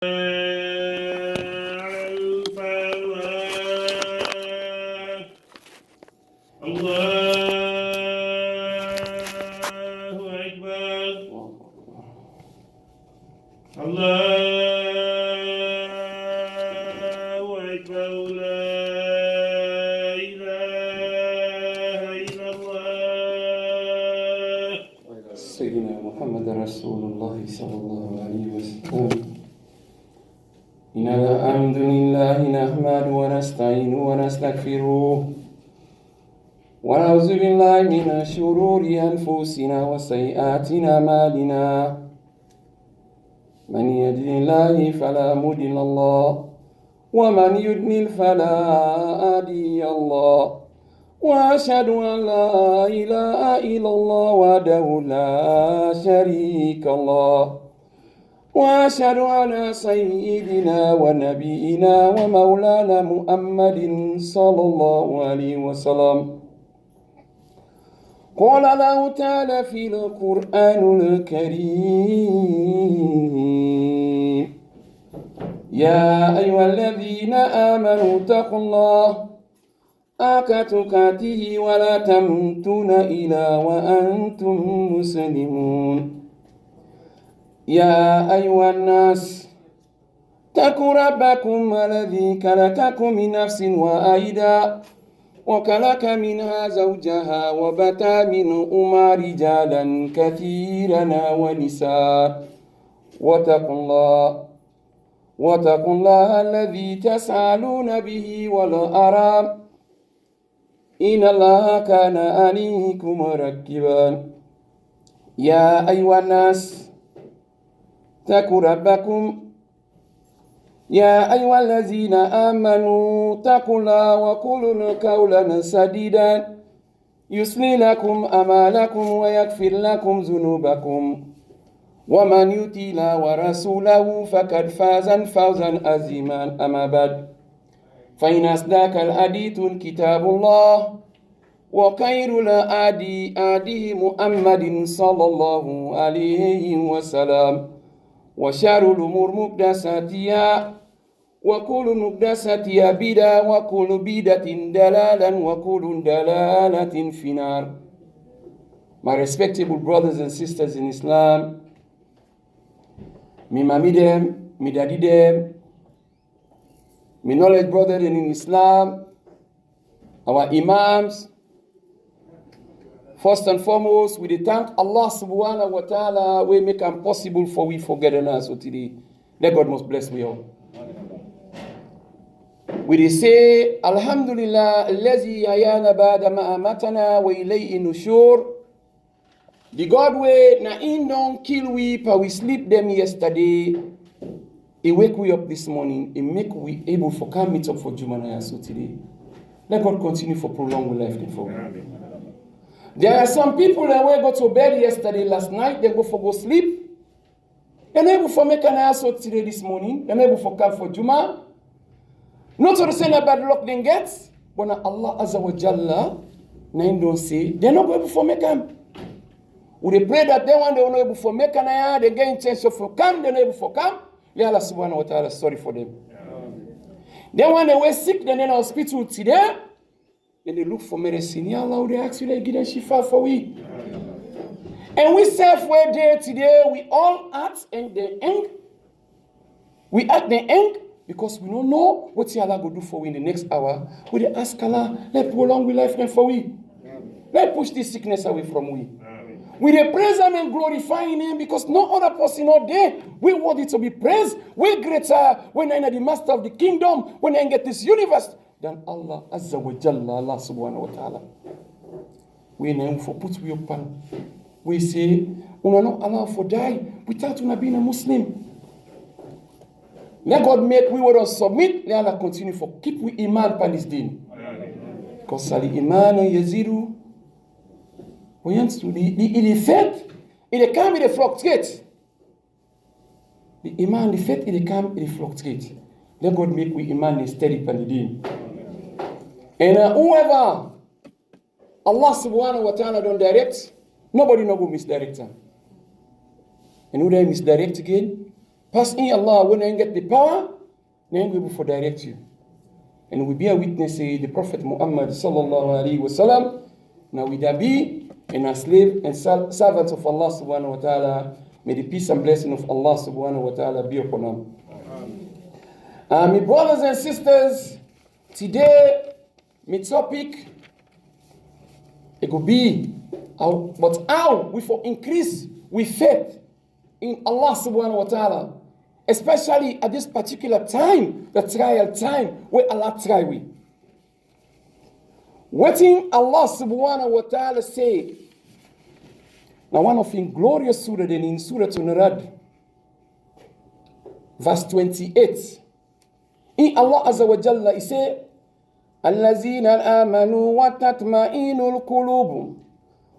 على الفلاح الله أكبر الله أكبر لا إله إلا الله سيدنا محمد رسول الله صلى الله عليه وسلم. إن الحمد لله نحمده ونستعينه ونستغفره ونعوذ بالله من شرور أنفسنا وسيئات أعمالنا. من يهده الله فلا مضل له ومن يضلل فلا هادي له. وأشهد أن لا إله إلا الله وحده لا شريك له. وأشهد أن سيدنا ونبينا ومولانا محمد صلى الله عليه وسلم قال الله تعالى في القرآن الكريم: يا أيها الذين آمنوا اتقوا الله حق تقاته ولا تموتن إلا وأنتم مسلمون. يا أيها الناس اتقوا ربكم الذي خلقكم من نفس واحدة وخلق منها زوجها وبث منهما رجالا كثيرا ونساء واتقوا الله الذي تسألون به والأرحام إن الله كان عليكم رقيبا. يا أيها الناس اتقوا ربكم يا أيها الذين آمنوا اتقوا الله وقولوا قولا سديدا يصلح لكم أعمالكم ويغفر لكم ذنوبكم ومن يطع الله ورسوله فقد فاز فوزا عظيما. أما بعد فإن أصدق الحديث كتاب الله وخير الهدي هدي محمد صلى الله عليه وسلم وشر الأمور محدثاتها وكل محدثة بدعة وكل بدعة ضلالة وكل ضلالة في النار. My respectable brothers and sisters in Islam, me mami dem, me daddy dem, me knowledge brother in Islam, our imams. First and foremost, we thank Allah subhanahu wa ta'ala. We make it possible for we forget us today. Let God most bless we all. We say, Alhamdulillah, allazi ayana ba'da ma amatana wa ilayhi nushur. The God way na in don't kill we, but we sleep them yesterday. He wake we up this morning. He make we able for come meet up for Jumanaya so today. Let God continue for prolonged life for. There are some people that will go to bed yesterday, last night, they go sleep. They're not able for make an answer today this morning. They're not able for come for Juma. Not to say that bad luck they get, but now Allah Azza wa Jalla, nine don't say, they're not able for make them. We pray that they want they not able for make an ayah, they get intention for come, they're not able for come. Let Allah subhanahu wa ta'ala sorry for them. They want they were sick, they're in the hospital today. Then they look for medicine. Ya Allah, they actually give them shifa for we. And we self were there today, we all act in the end. We act the end because we don't know what Allah will do for we in the next hour. We ask Allah, let prolong we life then for we. Let push this sickness away from we. We praise Him and glorify Him because no other person out there we worthy to be praised. We greater when I am the master of the kingdom, when I get this universe. Than Allah Azza wa Jalla, Allah subhanahu wa ta'ala. We name for put we upon. We say, we are not allowed for die without una being a Muslim. Let God make we will submit, let Allah continue for keep we iman pan this din. Because the iman yaziru, we want to the faith, it come it fluctuate. The iman, the faith, it come it fluctuate. Let God make we iman steady pan the din. And whoever Allah subhanahu wa ta'ala don't direct, nobody no go misdirect him. And who they misdirect again? Pass in Allah, when you get the power, then we will for direct you. And we be a witness, the Prophet Muhammad sallallahu alaihi wasallam, now we be and a slave and servants of Allah subhanahu wa ta'ala. May the peace and blessing of Allah subhanahu wa ta'ala be upon them. My brothers and sisters, today, my topic, it could be, how we for increase with faith in Allah subhanahu wa ta'ala, especially at this particular time, the trial time, where Allah try we. What in Allah subhanahu wa ta'ala say, now one of in glorious surah, then in Surah An-Rad, verse 28, in Allah Azza wa Jalla, he say, Allazina amanu wa tatma'inul qulub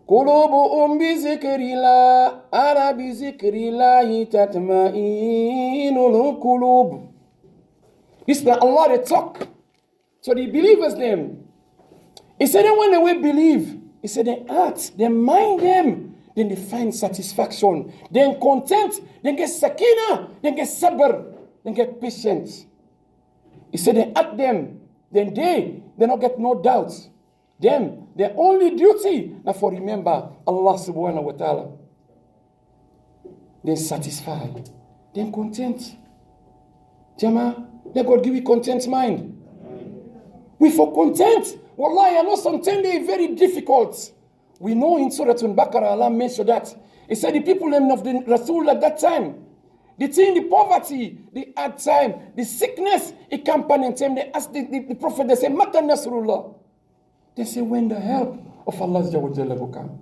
qulubuhum bi zikrillah ala bi zikrillahi tatma'inul qulub. This is Allah they talk. So the believers them. He said that when they will believe, he said they act, they mind them, then they find satisfaction, then content, then get sakina, then get sabr, then get patience. He said they act them, then they don't get no doubts. Them, their only duty now for remember Allah subhanahu wa ta'ala. Then satisfied, then content. Jama, let God give you content mind. We for content. Wallahi, I know sometimes they are very difficult. We know in Surah Al-Baqarah, Allah mentioned that. He said the people of the Rasul at that time, the thing, the poverty, the hard time, the sickness, it accompanied them. They asked the Prophet, they say, Mata Nasrullah. They say, when the help of Allah will come.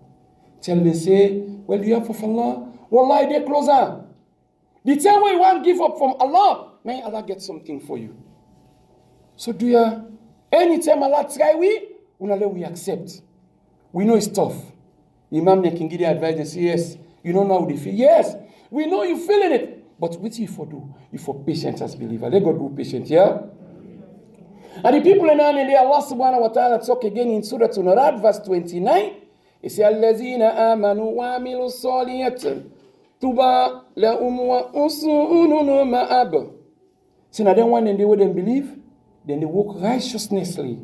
Tell they say, well, the help of Allah, wallahi, they're closer. The time when you want to give up from Allah, may Allah get something for you. So do you, anytime Allah try we accept. We know it's tough. Imam can give the advice and say, yes, you don't know how they feel. Yes, we know you're feeling it. But what you for do? You for patience as believer. Let God be patient, yeah? And the people in the Allah subhanahu wa ta'ala talk again in Surah An-Rad, verse 29. He says, Allazina amanu wa amilu saliyat tuba lahum wa usununu ma'ab. So now then one and they wouldn't believe, then they walk righteously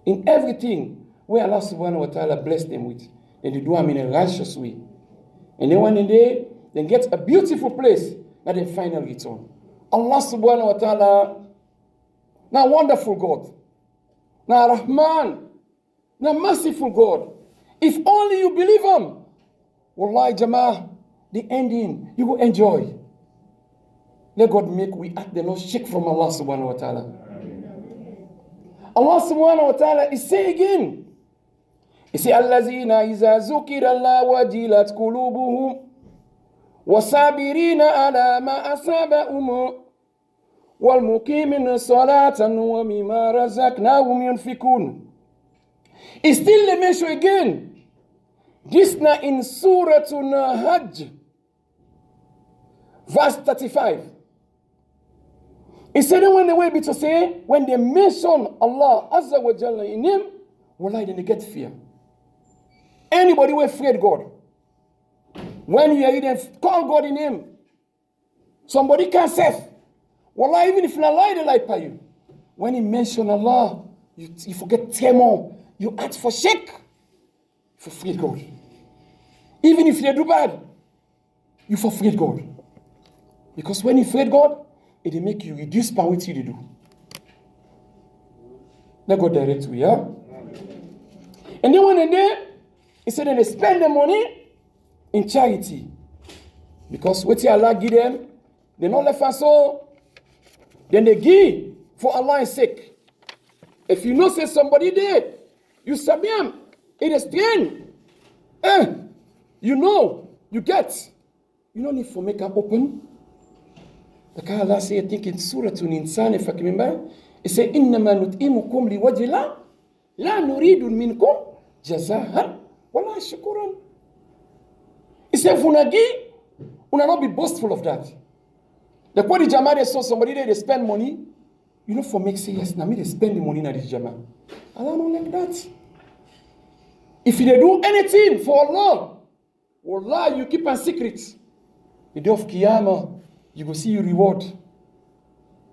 in everything where Allah subhanahu wa ta'ala blessed them with. Then they do them in a righteous way. And then one day, they get a beautiful place, now they final return. Allah subhanahu wa ta'ala, now wonderful God, now Rahman, now merciful God. If only you believe Him, wallahi jama'ah, the ending, you will enjoy. Let God make we act the no shake from Allah subhanahu wa ta'ala. Allah subhanahu wa ta'ala is saying again, He says, Allazina iza zukira Allah wajilat qulubuhum wasabirina ala ma asabahum wal muqimina salatan wa mimma razaqnahum yunfikun. He still mention again. This now in Surah An-Hajj, verse 35. He said that when they will be to say, when they mention Allah Azza wa Jalla in Him, wallahi, then they get fear. Anybody who afraid God, when you hear them call God in Him, somebody can save. Wallahi, even if you lie, they lie by you. When He mention Allah, you forget tremor. You ask for shake. You forget God. Even if they do bad, you forget God. Because when you forget God, it will make you reduce power what you do. Let God direct you, yeah? And then when they're there, He said they spend the money in charity. Because what Allah give them, they not left us so. Then they give for Allah's sake. If you know say somebody there, you sabiam, it is strength. You know, you get. You don't need for make up open. Like Allah say, I think in Surah An-Insan, if I can remember, it say, إِنَّمَا نُتْئِمُكُمْ لِوَجْهِ اللَّهِ لَا نُرِيدُ مِنْكُمْ جَزَاءً وَلَا شُكُرًا. He said, Funagi, una not be boastful of that. The point the Jama, they saw somebody there, they spend money. You know, for make say, yes, now me they spend the money in this Jama. Allah don't like that. If they do anything for Allah, wallah, you keep a secret. The day of Qiyamah, you go see your reward.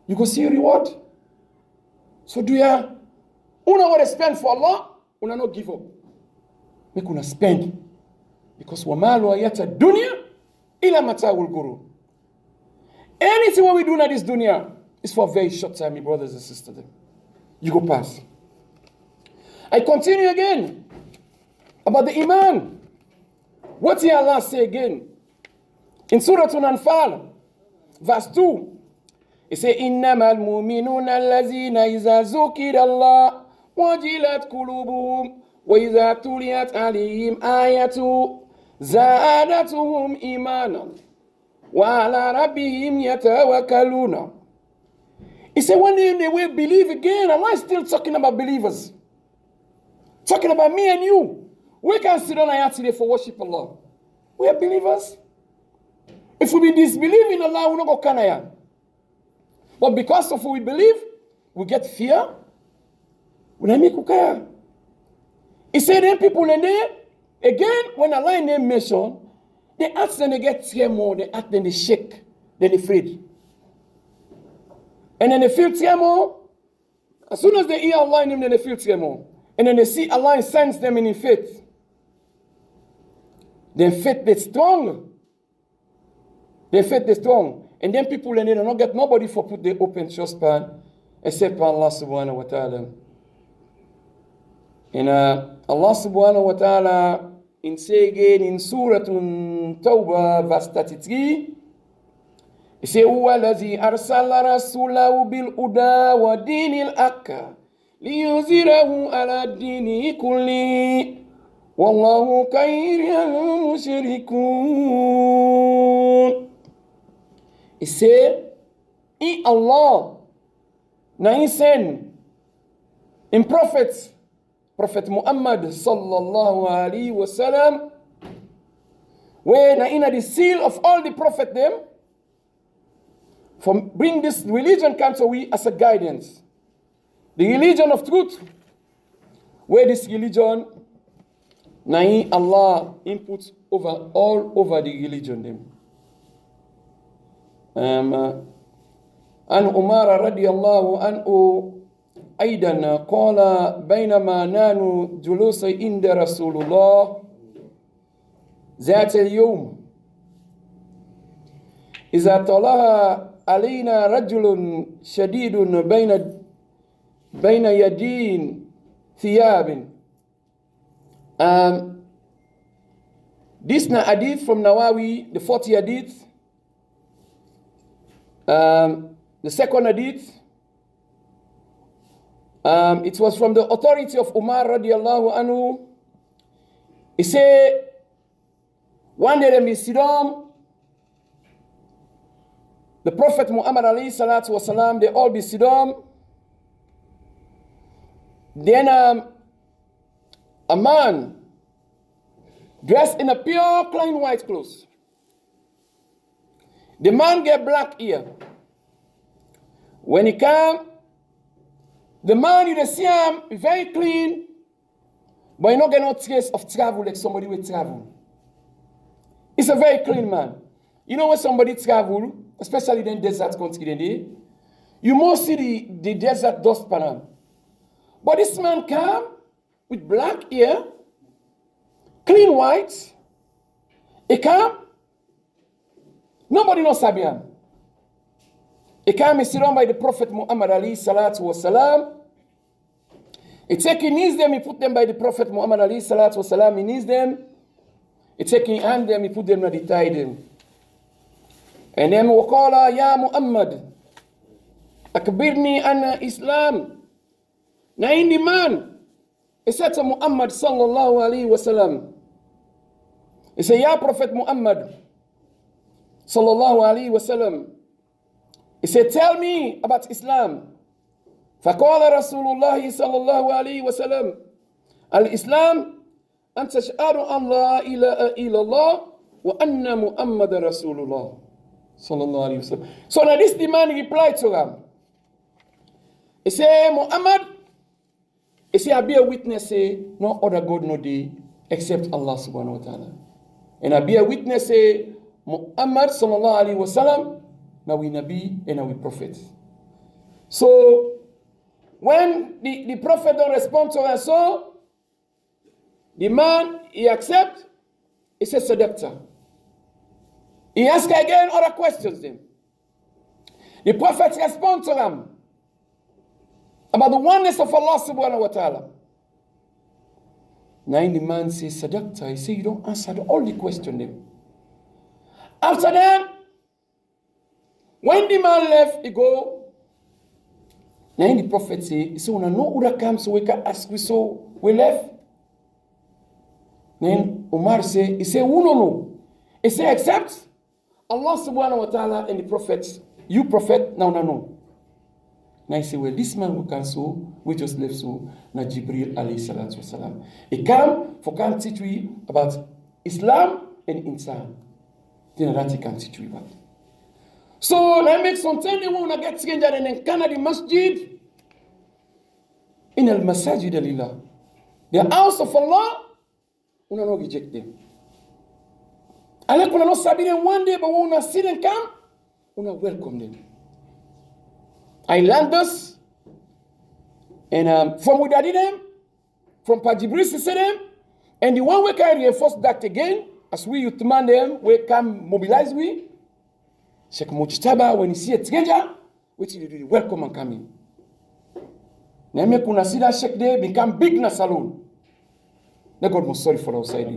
You go see your reward. So do ya, una want to spend for Allah, una not give up. Make una spend. Because وَمَا الْوَيَةَ الدُّنْيَا إِلَا مَتَاعُ الْغُرُورِ. Anything what we do in this dunya is for a very short time, my brothers and sisters. You go past. I continue again about the Iman. What did Allah say again? In Surah Al-Anfal, verse 2, it says, إِنَّمَا الْمُؤْمِنُونَ الَّذِينَ إِذَا ذُكِرَ اللَّهُ وَجِلَتْ قُلُوبُهُمْ وَإِذَا تُلِيَتْ عَلَيْهِمْ آيَةٌ زَادَتْهُمْ إِيمَانًا وَعَلَى رَبِّهِمْ يَتَوَكَّلُونَ. He said, when they will believe again, Allah is still talking about believers. Talking about me and you. We can sit on ayat today for worship Allah. We are believers. If we disbelieve in Allah, we don't go kanaya. But because of what we believe, we get fear. We don't make ukaya. He said, then people in there, again, when Allah in them mention, they ask them, they get scared more, they act, then they shake, then they afraid. And then they feel scared more. As soon as they hear Allah in them, then they feel scared more. And then they see Allah sends them in faith. Then faith is strong. Their faith is strong. And then people in there don't get nobody for put their open trust pan except Allah subhanahu wa ta'ala. And Allah subhanahu wa ta'ala in say again in Surah Tawbah verse 33, he say, هُوَ الَّذِي أَرْسَلَ رَسُولَهُ بِالْهُدَى وَدِينِ الْحَقِّ لِيُظْهِرَهُ عَلَى الدِّينِ كُلِّهِ وَاللَّهُ كَرِهَ الْمُشْرِكُونَ. He say, in Allah, na he send in Prophet Muhammad sallallahu alaihi wasallam, where na in the seal of all the prophet them, from bring this religion comes to we as a guidance. The religion of truth, where this religion, na Allah inputs all over the religion them. عن عمر رضي الله عنه أيضا قال بينما نحن جلوس عند رسول الله ذات اليوم إذا طلع علينا رجل شديد بين يدين ثياب. This na hadith from Nawawi, the 40th hadith. The second hadith, it was from the authority of Umar radiallahu anhu. He said, one day in Sidam, the Prophet Muhammad alayhi salatu wasalam, they all be Sidam. Then a man dressed in a pure clean white clothes. The man get black ear. When he come, the man you see him very clean, but you not get no trace of travel like somebody will travel. He's a very clean man. You know when somebody travel, especially in desert country, you must see the desert dust panel. But this man come with black hair, clean white. He come. Nobody knows Sabian. He came and sit down by the Prophet Muhammad alayhi salatu wasalam. He take in his them, he put them by the Prophet Muhammad alayhi salatu wasalam, he needs them. He take in hand them, he put them and he tied them. And then waqala ya Muhammad, akbirni anna Islam. Na indi man, he said to Muhammad sallallahu alayhi wasallam, he said, ya Prophet Muhammad, sallallahu alayhi wasallam. He said, tell me about Islam. فقال رسول الله صلى الله عليه وسلم الإسلام أن تشهد أن لا إله إلا الله وأن محمد رسول الله صلى الله عليه وسلم. So now this man replied to him. He said, Muhammad, he said, I be a witness, say, no other God no day except Allah subhanahu wa ta'ala. And I be a witness, say, Muhammad sallallahu alaihi wasallam na we Nabi and na we Prophet. So, when the Prophet don't respond to her, so the man, he accept, he says, Sadaqta. He ask again other questions then. The Prophet responds to them about the oneness of Allah subhanahu wa ta'ala. Now the man says, Sadaqta. He says, you don't answer all the questions then. After that, when the man left, he go. Now the Prophet say, he said, when I know who come, so we can ask we so we left. Then Umar say, he say, who no know? He say, except Allah subhanahu wa ta'ala and the Prophet. You Prophet, now no. Now he say, well, this man who can so, we just left so, na Jibril alayhi salatu wasalam. He come for can teach we about Islam and Insan. Then that he can teach you about. So now make some time they want to get together and then can the masjid in al masajid alillah. The house of Allah, una no reject them. Allah kuna no sabi them one day, but when una see them come, una welcome them. I learned this, and from where I did them, from Pajibris to say them, and the one we can reinforce that again, as we youth man them, we can mobilize we. Sheikh Mujtaba, when you see a stranger, what do you do? Welcome and come in. Neme kuna sida Sheikh day become big na saloon. The God most sorry for outside.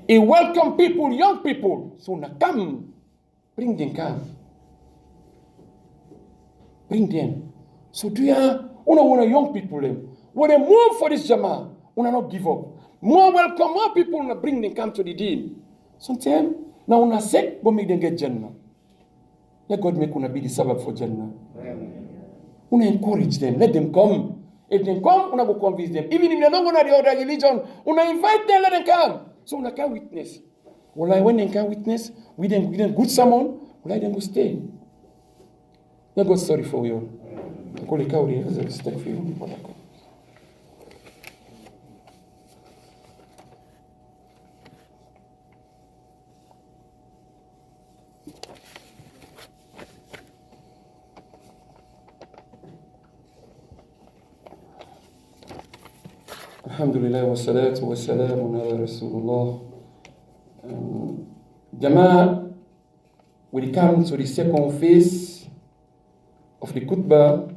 He welcome people, young people. So na come, bring them come. Bring them. So do ya una young people them. When they move for this Jama'ah, una not give up. More welcome, more people una bring them come to the deen. Sometimes now una sick, but make them get Jannah. Let God make una be the sabbath for Jannah. Una encourage them, let them come. If they come, una go convince them. Even if they don't go to the other religion, una invite them, let them come. So una can witness. Well, when they can witness, we then good sermon, let them go stay. Let God sorry for you. For you. Alhamdulillah wa salatu wa salamun ala Rasulullah. Jama'ah, we come to the second phase of the khutbah.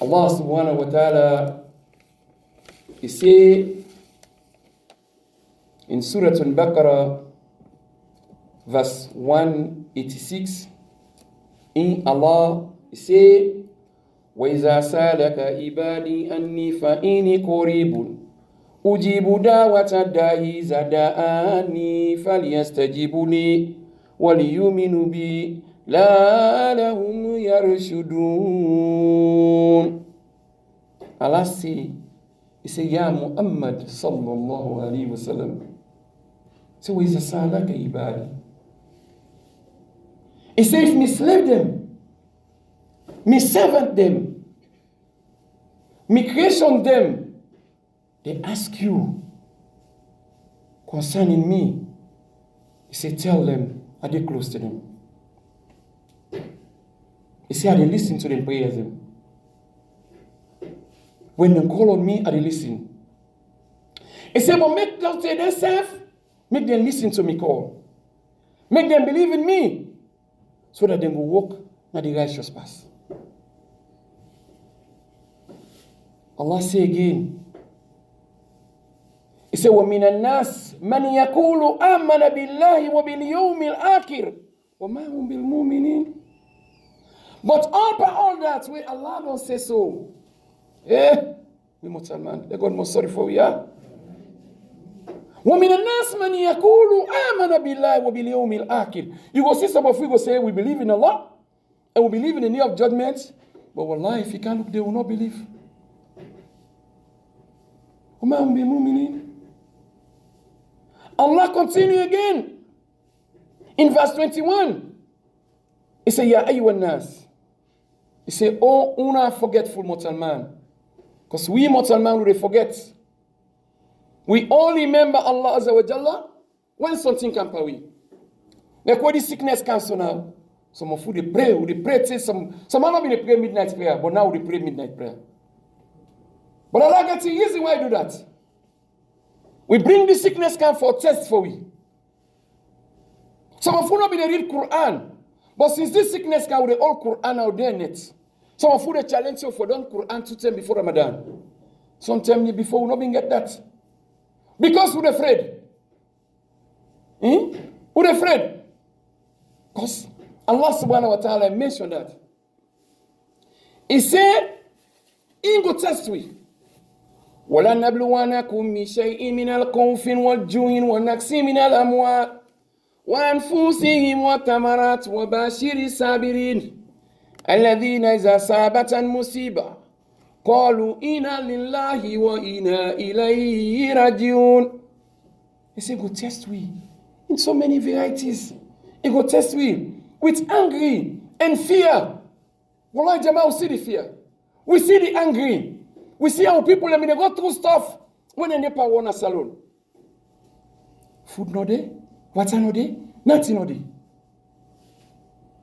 Allah subhanahu wa ta'ala, He say in Surah Al-Baqarah, verse 186, in Allah, He say, وَإِذَا سَأَلَكَ عِبَادِي أَنِّي فَإِنِّي قَرِيبٌ أُجِيبُ دَعْوَةَ الدَّاعِ إِذَا دَعَانِ فَلْيَسْتَجِيبُوا لِي وَلْيُؤْمِنُوا بِي لَعَلَّهُمْ يَرْشُدُونَ. Allah say, He say, Ya Muhammad sallallahu alayhi wa sallam. So وَإِذَا سَأَلَكَ عِبَادِي. He say, if me slave them, me servant them, me creation them, they ask you concerning me. He say, tell them, are they close to them? He say, are they listen to them prayers? Them? When they call on me, are they listen? He say, but make them say themselves, make them listen to me call. Make them believe in me, so that they will walk na the righteous path. Allah say again, He said, وَمِنَ النَّاسِ مَنْ يَقُولُ آمَنَ بِاللَّهِ وَبِالْيَوْمِ الْآخِرِ وَمَا هُمْ بِالْمُؤْمِنِينَ. But all that, where Allah don't say so. We Muslims, the God most sorry for we are. وَمِنَ النَّاسِ مَنْ يَقُولُ آمَنَ بِاللَّهِ وَبِالْيَوْمِ الْآخِرِ. You go see some of you go say, we believe in Allah, and we believe in the day of judgment, but wallahi, if you can't look, they will not believe. وَمَا هُمْ بِالْمُؤْمِنِينَ. Allah continue again. In verse 21, He said, Ya ayyuhan nas. He said, oh, una forgetful mortal man. Because we mortal man, we forget. We only remember Allah Azza wa Jalla when something comes our way. Like what this sickness cancer now. Some of you they pray till some man not pray midnight prayer, but now they pray midnight prayer. But Allah gets it easy why do that. We bring the sickness can for test for we. Some of you not been read Quran, but since this sickness can with the old Quran out there net. Some of you they challenge you for done Quran 2 times before Ramadan. Sometime before we not been get that. Because we're afraid. We're afraid. Because Allah subhanahu wa ta'ala mentioned that. He said, he go test we. وَلَنَبْلُوَنَكُمْ بِشَيْءٍ مِنَ الْخَوْفِ وَالْجُوعِ وَنَقْصٍ مِنَ الْأَمْوَالِ وَأَنفُسِهِمْ وَالثَّمَرَاتِ وَبَشِّرِ الصَّابِرِينَ الَّذِينَ إِذَا أَصَابَتْهُمْ مُصِيبَةٌ قَالُوا إِنَّا لِلَّهِ وَإِنَّا إِلَيْهِ رَاجِعُونَ. He said, go test we in so many varieties. He go test we with anger and fear. Wallahi Jama, we see the fear. We see the angry. We see how people, they go through stuff when they never want a salon. Food no day, water no day, nothing no day.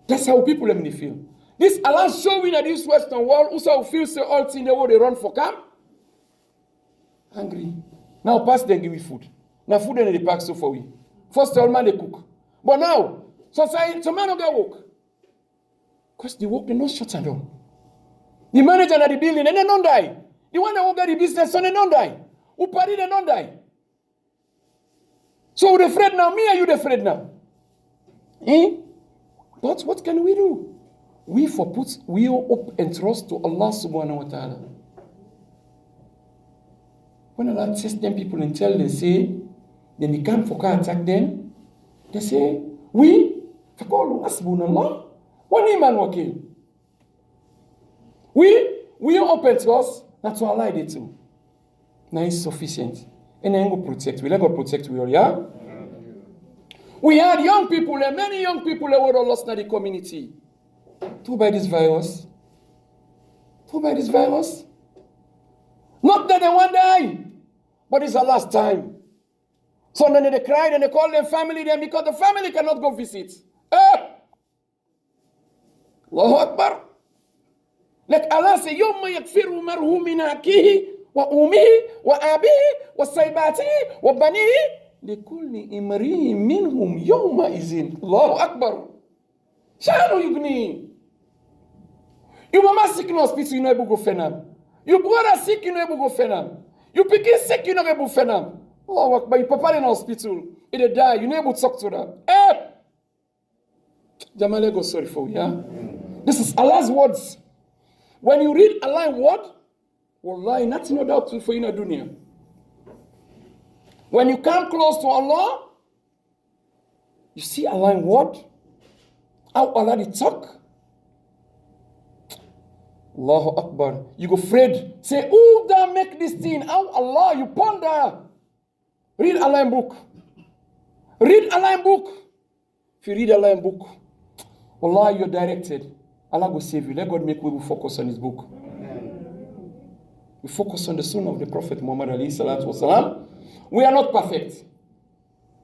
That's how people they feel. This Allah showing that this Western world also feels so all in the world they run for camp. Hungry. Now pass them give we food. Now food in the pack so for we. First all man they cook. But now, some man don't get work. Because the work they not shut down. The manager of the building and they don't die. The one that will get the business so they don't die. Who party they don't die. So we're afraid now. Me and you afraid now. But what can we do? We hope and trust to Allah subhanahu wa ta'ala. When Allah tests them people and tell them, say, then they come for car attack them, they say, we asbunallah wa ni'mal wakil. We hope and trust. That's what Allah did too. Now it's sufficient. And then go protect. We let God protect we all, yeah? We had young people, and many young people that were lost in the community. Through by this virus. Not that they won't die, but it's the last time. So then they cried and they called their family then because the family cannot go visit. Allahu Akbar. Like Allah said, يَوْمَ يَكْفِرُ مَرْهُ مِنْ أَخِيهِ وَأُمِّهِ وَأَبِيهِ وَصَيْبَاتِهِ وَبَنِيهِ لِكُلِّ إِمْرِئٍ مِّنْهُمْ يَوْمَئِذٍ Allahu Akbar. Shano yugni. You mama sick in hospital, you know able go fenam. You brother sick, you know able go fenam. You pikin sick, you know able fenam. Allahu Akbar. You papa in hospital, they die, you know able to talk to them. Jamale go sorry for you, yeah? This is Allah's words. When you read Allah's word, wallahi, nothing no doubt for you in the dunya. When you come close to Allah, you see Allah's word, how Allah did talk. Allahu Akbar. You go afraid. Say, who that make this thing? How Allah, you ponder. Read Allah's book. Read Allah's book. If you read Allah's book, Allah, you're directed. Allah will save you. Let God make we will focus on His book. We focus on the Sunnah of the Prophet Muhammad alayhi salatu wasalam. We are not perfect.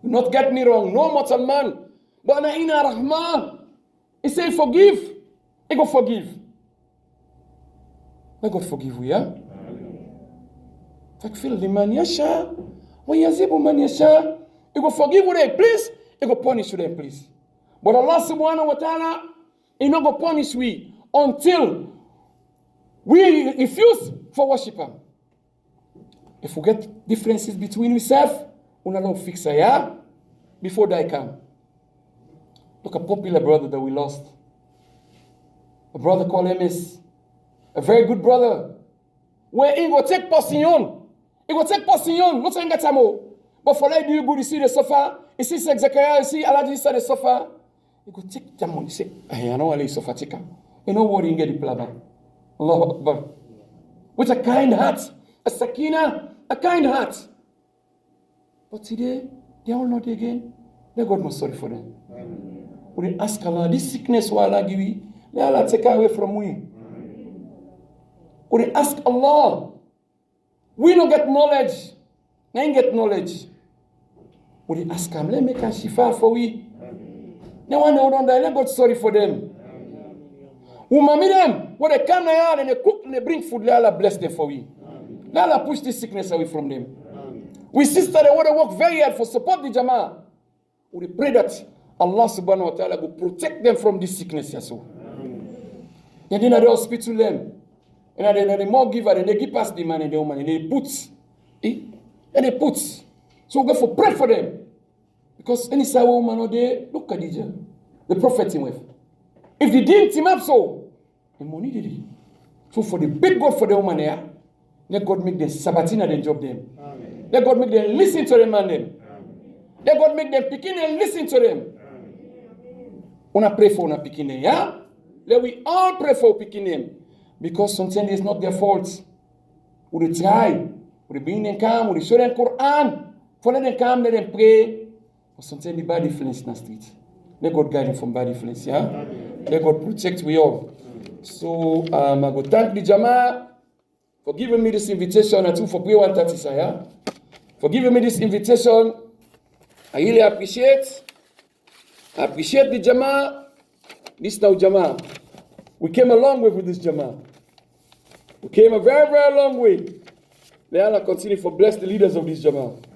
Do not get me wrong. No mortal man. But inna rahman. He said, forgive. He go forgive. Let God forgive you, yeah? Takfir liman yasha wa yazibu man yasha. He go forgive you them, please. He go punish you them, please. But Allah subhanahu wa ta'ala, He not go punish we until we refuse for worship Him. If we get differences between ourselves, we don't fix it, yeah? Before they come. Look, a popular brother that we lost. A brother called MS. A very good brother. Where he go take position. He go take position. Not saying that but for that, do you go to see the sofa? You see Zechariah, you see Allah, you see the sofa. He go take the money. He say, I know what sofa take. You know what you get the plaba. Allahu Akbar. With a kind heart. A sakina. A kind heart. But today, they are all not again. Let God not sorry for them. We ask Allah, this sickness will Allah give you. Let Allah take away from we. We ask Allah. We don't get knowledge. They ain't get knowledge. We ask Him, let me make a shifa for we. They want to hold on, let God sorry for them. Woman, them, when they come here and they cook and they bring food, let Allah bless them for we. Let Allah push this sickness away from them. We sister, they want to work very hard for support the Jama'ah. We pray that Allah subhanahu wa ta'ala will protect them from this sickness. So. And then at the hospital, them. And then the more giver, and they give us the man and the woman, and they put. And they put. So we go for pray for them. Because any Sawa woman or they look Khadija, the prophet him with. If they didn't team up so, the money did it. So for the big God for the woman there, let God make them Sabatina and job them. Amen. Let God make them listen to them and them. Amen. Let God make them picking and listen to them. Wanna pray for una picking them, yeah? Let we all pray for picking them. Because sometimes it's not their fault. We try. We bring them calm, we show them Quran. For let them come, let them pray. But sometimes the bad influence in the street. Let God guide them from bad influence, yeah? Amen. Let God protect we all. So I go thank the Jama'ah for giving me this invitation and too for prayer 130, yeah? For giving me this invitation. I really appreciate. I appreciate the Jama'ah. This now Jama'ah. We came a long way with this Jama'ah. We came a very, very long way. May Allah continue to bless the leaders of this Jama'ah.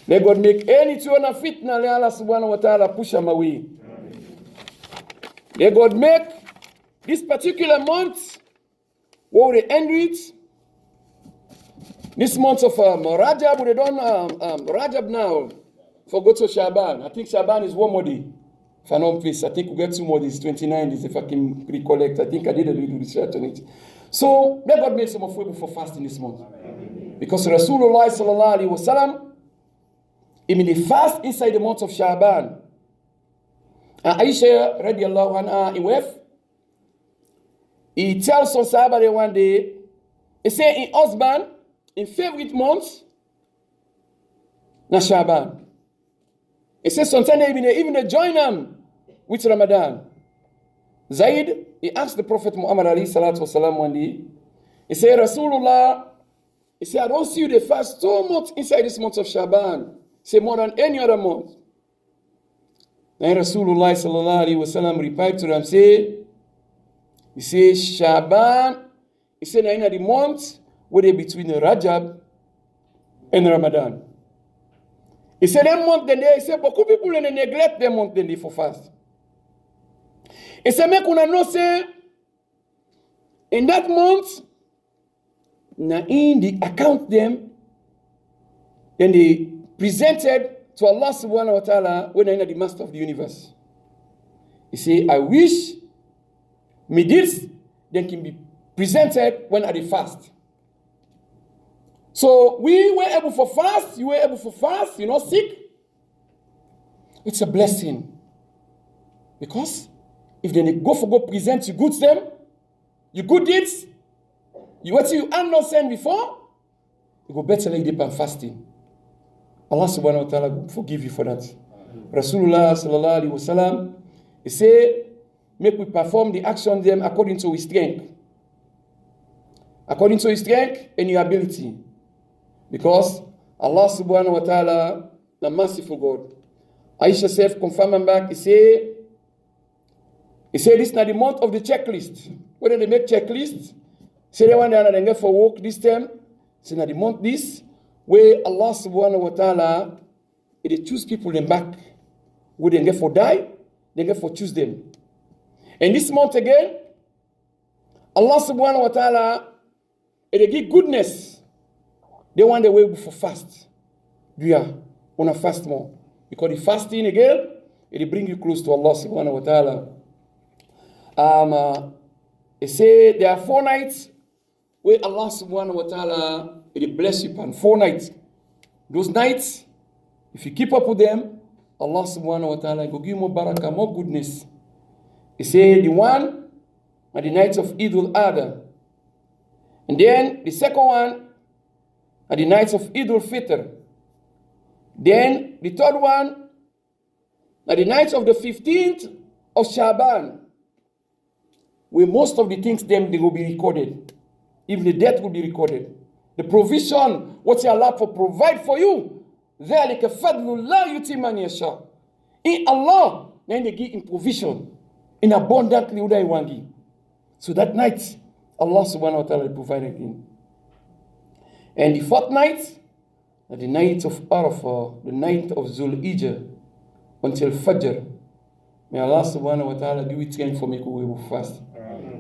May God make any tune of fitna. May Allah subhanahu wa ta'ala push them away. May God make this particular month, what we end with, this month of Rajab, we done Rajab now, for go to Shaban. I think Shaban is one more day. If I'm not mistaken, I think we get 2 more days, 29 days, if I can recollect. I think I did a little research on it. So, may God make some of you for fasting this month. Because Rasulullah sallallahu alaihi wasallam, he made a fast inside the month of Shaban. And Aisha radiallahu anha, he tells some Sahaba there one day, he say in husband, in favorite month, na Shaban. He says sometimes even they join them with Ramadan. Zaid, he asked the Prophet Muhammad alayhi salatu wasalam one day, he said, Rasulullah, he said, I don't see you they fast so much inside this month of Shaban. He said, more than any other month. Then Rasulullah sallallahu alayhi wasallam replied to them, he said, Shaban, he said, in the month where they between Rajab and Ramadan. He said, that month then they say, but people they neglect that month then they for fast. He said, make una know say, in that month, na in the account them, then they presented to Allah subhanahu wa ta'ala when they're the master of the universe. He said, I wish me this then can be presented when at the fast. So we were able for fast, you were able for fast, you're not sick. It's a blessing. Because if they go present you good them, you good deeds, what you have not sent before, you go better like deep and fasting. Allah subhanahu wa ta'ala will forgive you for that. Rasulullah sallallahu alaihi wasallam, he said, make we perform the action them according to his strength. According to his strength and your ability. Because Allah subhanahu wa ta'ala, the merciful God. Aisha said, confirming back, he said, this is not the month of the checklist. When they make checklists, say they want to get for work this time, say not the month this, where Allah subhanahu wa ta'ala, they choose people them back. Where they get for die, they get for choose them. And this month again, Allah subhanahu wa ta'ala, they give goodness. They want the way for fast. Do you want to fast more? Because the fasting again, it bring you close to Allah subhanahu wa ta'ala. They say there are 4 nights where Allah subhanahu wa ta'ala it bless you upon 4 nights. Those nights, if you keep up with them, Allah subhanahu wa ta'ala will give you more barakah, more goodness. He say the one are the nights of Eid al-Adha. And then the second one are the nights of Eid al-Fitr. Then the third one are the nights of the 15th of Shaban, where most of the things then they will be recorded. Even the death will be recorded. The provision, what Allah for provide for you, ذَلِكَ فَضْلُ اللَّهِ يُؤْتِي مَنْ يَشَاءُ. In Allah, then they give him provision in abundantly uday wangi. So that night, Allah subhanahu wa ta'ala provided him. And the fourth night, the night of Arafah, the night of Zul-Hijjah, until Fajr. May Allah subhanahu wa ta'ala give it strength for me we will fast.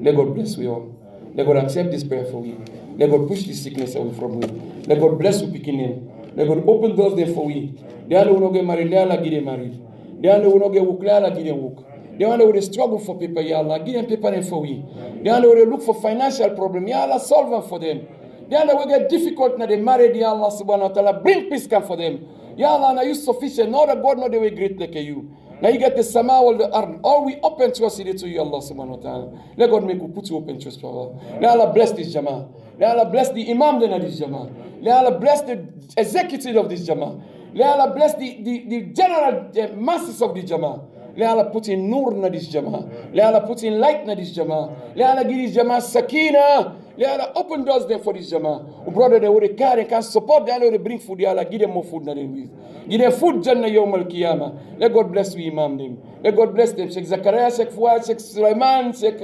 Let God bless we all. Let God accept this prayer for we. Let God push this sickness away from we. Let God bless you picking him. Let God open doors there for we. They are no get married, they are get married. They are no get work, they are get work. They are no struggle for paper, Ya Allah, give them paper and for we. They are no look for financial problem, Ya Allah, solve them for them. They are no get difficult now they married, Ya Allah subhanahu wa ta'ala, bring peace come for them. Ya Allah, now you sufficient, know that God know the way great like you. Now you get the sama or the arm. All we open to us to you, Allah subhanahu wa ta'ala. Let God make you put you open to us, Allah. Let Allah bless this Jama'ah. Let Allah bless the Imam of this Jama'ah. Let Allah bless the executive of this Jama'ah. Let Allah bless the general masses of the Jama'ah. Let Allah put in nur na this Jama'ah. Let Allah put in light na this Jama'ah. Let Allah give this Jama'ah sakina. Let Allah open doors there for this Jama'ah. Brother, they will carry and can support. They will bring food. Allah give them more food than them. Give them food Jannah Yawm al-Qiyamah. Let God bless you, Imam them. Let God bless them. Sheikh Zakaria, Sheikh Fuad, Sheikh Sulaiman, Sheikh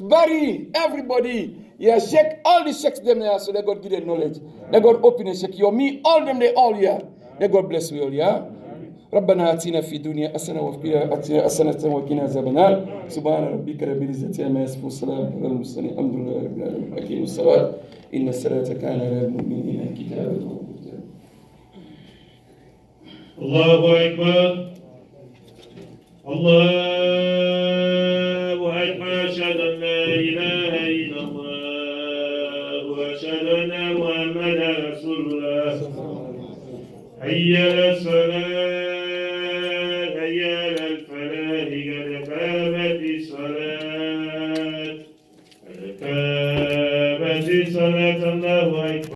Bari, everybody. Yeah, Sheikh, all the Sheikhs them there. So let God give them knowledge. Let God open a Sheikh Yomi, all them they all here. Let God bless you all, yeah. ربنا آتنا في الدنيا حسنة وفي الآخرة حسنة وقنا عذاب النار سبحان ربك رب العزة عما يصفون وسلام على المرسلين الحمد لله رب العالمين أقيموا الصلاة إن الصلاة كانت على المؤمنين كتابا موقوتا. الله أكبر الله أكبر أشهد أن لا إله إلا الله وأشهد أن محمدا رسول الله حي على الصلاة حي على الفلاح قد قامت الصلاة قد قامت الصلاة الله أكبر